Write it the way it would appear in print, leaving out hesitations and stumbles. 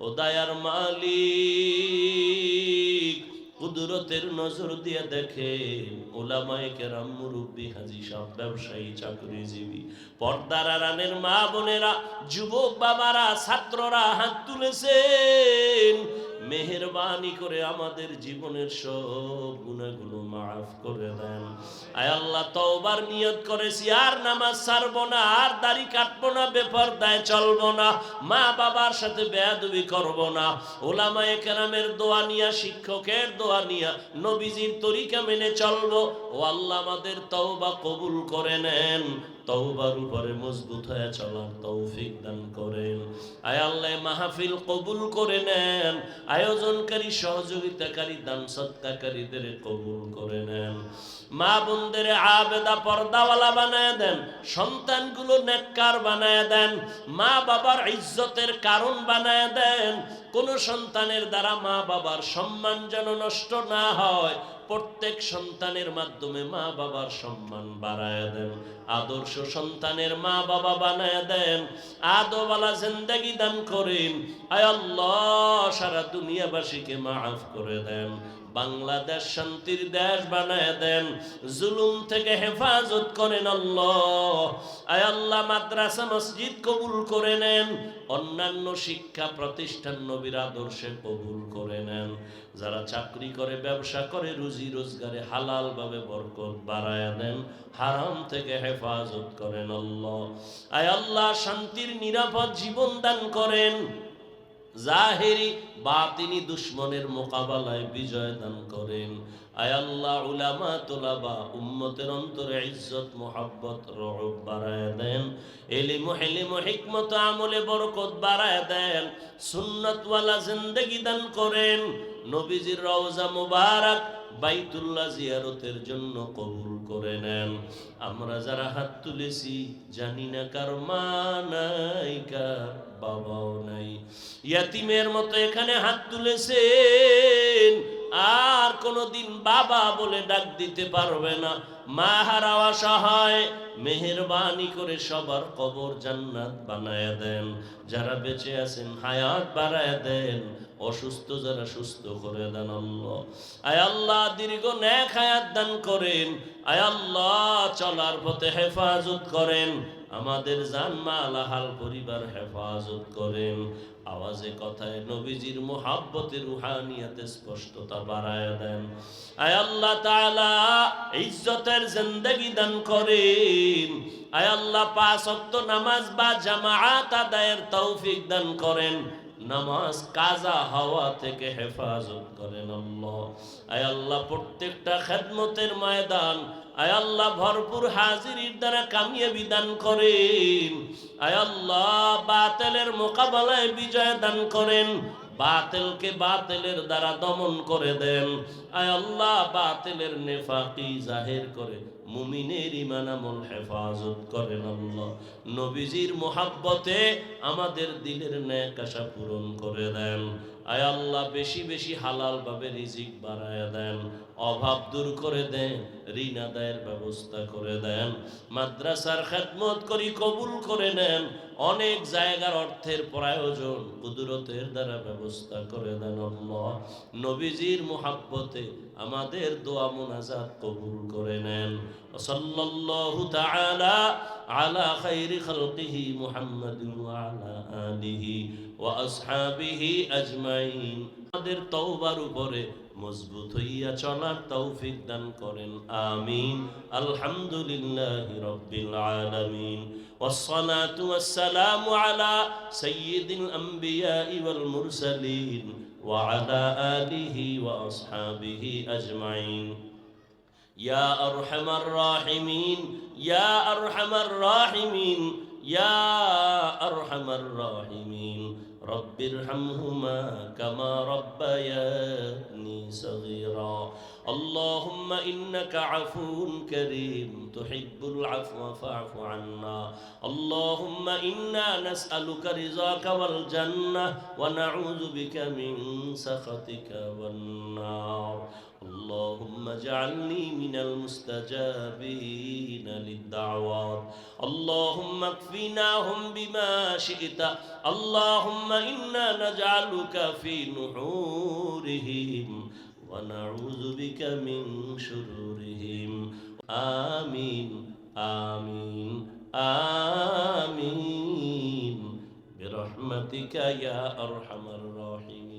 ও দয়ার মালিক, কুদরতের নজর দিয়ে দেখে ওলামায়ে কেরাম, মুরব্বী, হাজী সাহেব, ব্যবসায়ী, চাকরিজীবী, পর্দার আড়ালের মা বোনেরা, যুবক বাবারা, ছাত্ররা হাত তুলেছেন। মেহেরবানি করে আমাদের জীবনের সব গুনাহগুলো মাফ করে দেন। আয় আল্লাহ, তওবার নিয়ত করেছি, আর নামাজ ছাড়বো না, আর দাড়ি কাটবো না, বেপরদায় চলবো না, মা বাবার সাথে বেয়াদবি করবো না, ওলামায়ে কেরামের দোয়া নিয়া, শিক্ষকের দোয়া নিয়া, নবীজির তরিকা মেনে চলবো। ও আল্লাহ, আমাদের তওবা কবুল করে নেন, তওবার উপরে মজবুত হয়ে চলার তৌফিক দান করেন। আয় আল্লাহ, মাহফিল কবুল করে নেন, আয়োজনকারী, সহযোগিতাকারী, দান সদকাকারীদের কবুল করে নেন। মা বোনদের আবেদা, পর্দাওয়ালা বানায় দেন, সন্তানগুলো নেককার বানায় দেন, মা বাবার ইজ্জতের কারণ বানায় দেন। কোন সন্তানের দ্বারা মা বাবার সম্মান যেন নষ্ট না হয়, প্রত্যেক সন্তানের মাধ্যমে মা বাবার সম্মান বাড়ায় দেন। আদর্শ সন্তানের মা বাবা বানায় দেন, আদওয়ালা জিন্দেগি দান করেন। আয় আল্লাহ, সারা দুনিয়াবাসীকে মাফ করে দেন, বাংলাদেশ শান্তির দেশ বানায় দেন, জুলুম থেকে হেফাজত করেন আল্লাহ। আয় আল্লাহ, মাদ্রাসা মসজিদ কবুল করে নেন, অন্যান্য শিক্ষা প্রতিষ্ঠান নবীর আদর্শে কবুল করে নেন। যারা চাকরি করে, ব্যবসা করে, রুজি রোজগারে হালাল ভাবে বরকত বাড়ায় দেন, হারাম থেকে হেফাজত করেন আল্লাহ। আয় আল্লাহ, শান্তির নিরাপদ জীবন দান করেন, জাহেরি বাতিনি দুশ্মনের মোকাবেলায় বিজয় দান করেন। আয় আল্লাহ, উলামা তোলাবা উম্মতের অন্তরে ইজ্জত, মোহাব্বত, রহব বাড়ায় দেন, ইলম, হিলম, হিকমত, আমলে বরকত বাড়ায় দেন, সুন্নতওয়ালা জিন্দেগি দান করেন। নবীজির রওজা মুবারক বাইতুল্লাহ জিয়ারতের জন্য কবুল করে নেন। আমরা যারা হাত তুলেছি, জানি না কার মা নাই, কার বাবাও নাই, ইয়াতিমের মতো এখানে হাত তুলেছেন, আর কোনদিন বাবা বলে ডাক দিতে পারবে না, মা হারা অসহায়, মেহেরবানি করে সবার কবর জান্নাত বানায় দেন। যারা বেঁচে আছেন হায়াত বাড়ায় দেন, অসুস্থ যারা সুস্থ করে দেন আল্লাহ। আয় আল্লাহ, দীর্ঘ নেক হায়াত দান করেন। আয় আল্লাহ, চলার পথে হেফাজত করেন, আমাদের জান মাল আহাল পরিবার হেফাজত করেন। আওয়াজে কথায় নবীজির মুহাব্বতে, রুহানিয়াতে স্পষ্টতা বাড়ায় দেন। আয় আল্লাহ তাআলা, ইজ্জতের জিন্দেগি দান করেন। আয় আল্লাহ, 5 ওয়াক্ত নামাজ বা জামাআত আদায়ের তৌফিক দান করেন, নামাজ কাজা হওয়া থেকে হেফাজত করেন আল্লাহ। আয় আল্লাহ, প্রত্যেকটা খেদমতের ময়দান, আয় আল্লাহ, ভরপুর হাজিরির দ্বারা কামিয়াবি দান করেন। আয় আল্লাহ, বাতিলের মোকাবেলায় বিজয় দান করেন, বাতিলকে বাতিলের দ্বারা দমন করে দেন। আয় আল্লাহ, বাতিলের নেফাকি জাহির করে মুমিনের ঈমান আমল হেফাজত করেন আল্লাহ। নবীজির মুহাব্বতে আমাদের দিলের নেক আশা পূরণ করে দেন। আয় আল্লাহ, বেশি বেশি হালাল ভাবে রিজিক বাড়ায় দেন, অভাব দূর করে দেন, ঋণ আদায়ের ব্যবস্থা করে দেন। মাদ্রাসার খেদমত করি, কবুল করে নেন। অনেক জায়গার অর্থের প্রয়োজন, কুদরতের দ্বারা ব্যবস্থা করে দেন আল্লাহ। নবীজির মুহাব্বতে আমাদের দোয়া মুনাজাত কবুল করে নেন। সাল্লাল্লাহু তাআলা আলা খাইরি খালকিহি মুহাম্মাদিন ওয়া আলা আলিহি ওয়া আসহাবিহি আজমাইন। আমাদের তওবার উপরে মজবুত হইয়া চলার তৌফিক দান করেন, আমিন। আলহামদুলিল্লাহি রাব্বিল আলামিন, والصلاة والسلام على سيد الأنبياء والمرسلين وعلى آله وأصحابه أجمعين. يا أرحم الراحمين، يا أرحم الراحمين، يا أرحم الراحمين. رب ارحمهما كما ربياني صغيرا. اللهم إنك عفو كريم تحب العفو فاعف عنا. اللهم إنا نسألك رضاك والجنة ونعوذ بك من سخطك والنار. اللهم اجعلني من المستجابين للدعوات اللهم اكفناهم بما شئت اللهم إنا نجعلك في نحورهم ونعوذ بك من شرورهم آمين آمين آمين برحمتك يا أرحم الراحمين